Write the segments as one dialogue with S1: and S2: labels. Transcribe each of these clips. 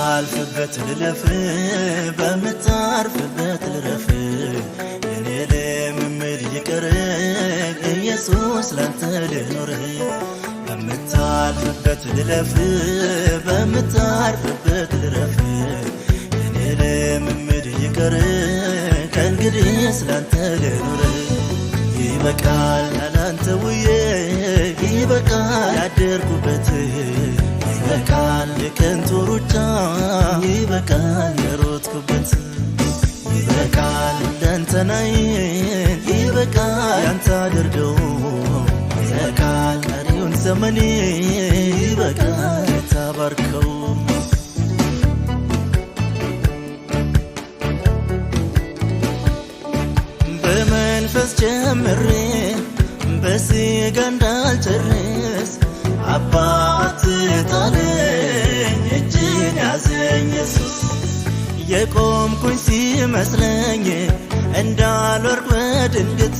S1: በምታልፍበት ልለፍ በምታርፍበት ልረፍ የኔ ልምምድ ይቅር ኢየሱስ ላንተ ልኖር በምታልፍበት ልለፍ በምታርፍበት ልረፍ የኔ ልምምድ ይቅር ከእንግዲህስ ላንተ ልኖር ይበቃል ላንተ ውዬ ይበቃል ያደርኩበት ይበቃል የከንቱ ሩጫ ይበቃል የሮጥኩበት ይበቃል ለንተናዬን ይበቃል ያንተ አድርገው ይበቃል ቀሪውን ዘመኔ ይበቃል ተባርከው በመንፈስ ጀምሬ በሥጋ እንዳልጨርስ አባት ጣለኝ እጅን ያዘኝ ኢየሱስ የቆምኩኝ ሲመስለኝ እንዳልወርቅ በድንገት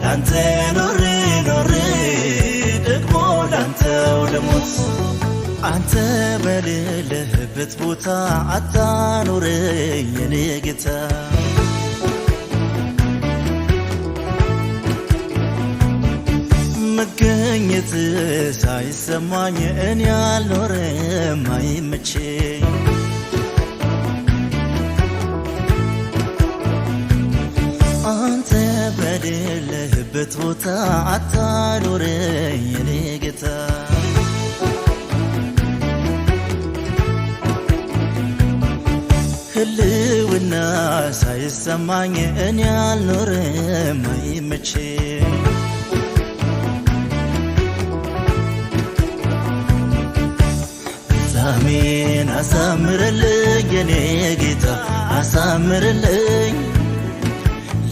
S1: ላንተ ኖሬ ኖሬ ደግሞ ላንተው ልሞት አንተ በሌለህበት ቦታ አታኖረኝ የኔ ጌታ መገኘት ሳይሰማኝ እኔ አልኖርም አይመቸኝ አንተ በሌለህበት ቦታ አታኖረኝ የኔ ጌታ ህልውና ሳይሰማኝ እኔ አልኖርም አይመቸኝ ፍጻሜን አሳምርልኝ የኔ ጌታ አሳምርልኝ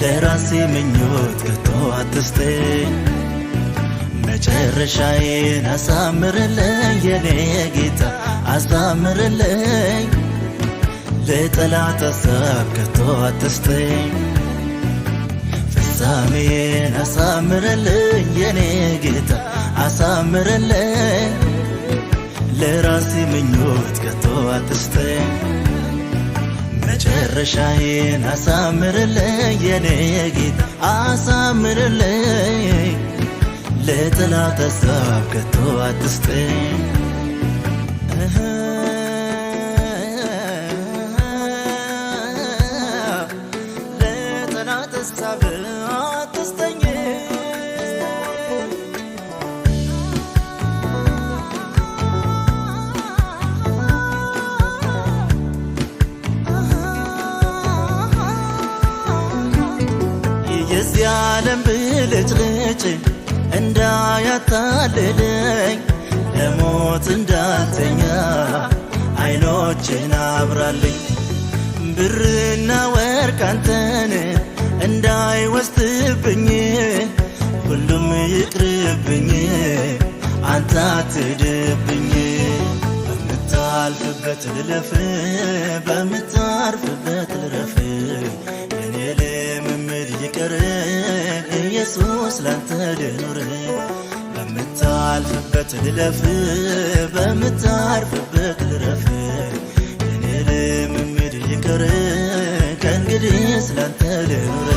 S1: ለራሴ ምኞት ከቶ አትስጠኝ መጨረሻዬን አሳምርልኝ የኔ ጌታ አሳምርልኝ ለጠላት ሐሳብ ከቶ አትስጠኝ ፍጻሜን አሳምርልኝ የኔ ጌታ አሳምርልኝ ለራሴ ምኞት ከቶ አትስጠኝ መጨረሻዬን አሳምርልኝ የኔ ጌታ አሳምርልኝ ለጠላት ሐሳብ ከቶ አትስጠኝ ለጠላት ሐሳብ አትስጠኝ የዚህ ዓለም ብልጭልጭ እንዳያታልለኝ ለሞት እንዳልተኛ ዓይኖቼን አብራልኝ ብርና ወርቅ አንተን እንዳይወስድብኝ ሁሉም ይቅርብኝ አንተ አትሂድብኝ በምታልፍበት ልለፍ በምታርፍበት ልረፍ የኔ ልምምድ ይቅር ኢየሱስ ላንተ ልኖር በምታልፍበት ልለፍ በምታርፍበት ልረፍ የኔ ልምምድ ይቅር ከእንግዲህስ ላንተ ልኖር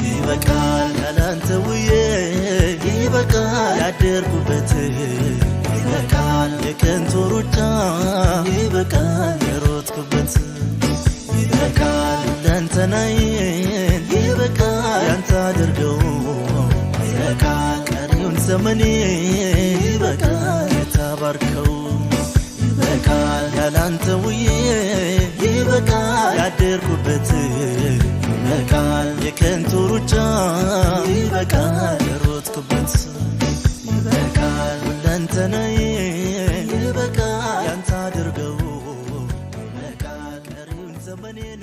S1: ይበቃል ላንተ ውዬ ይበቃል ያደርኩበት ይበቃል የከንቱ ሩጫ ይበቃል የሮጥኩበት ይበቃል ለንተናዬን ይበቃል ያንተ አድርገው ይበቃል ቀሪውን ዘመኔ ይበቃል ተባርከው ይበቃል ያላንተ ውዬ ይበቃል ያደርኩበት ይበቃል የከንቱ ሩጫ ይበቃል የሮጥኩበት ይበቃል ለንተናዬን ይበቃል ያንተ አድርገው ይበቃል ቀሪውን ዘመኔን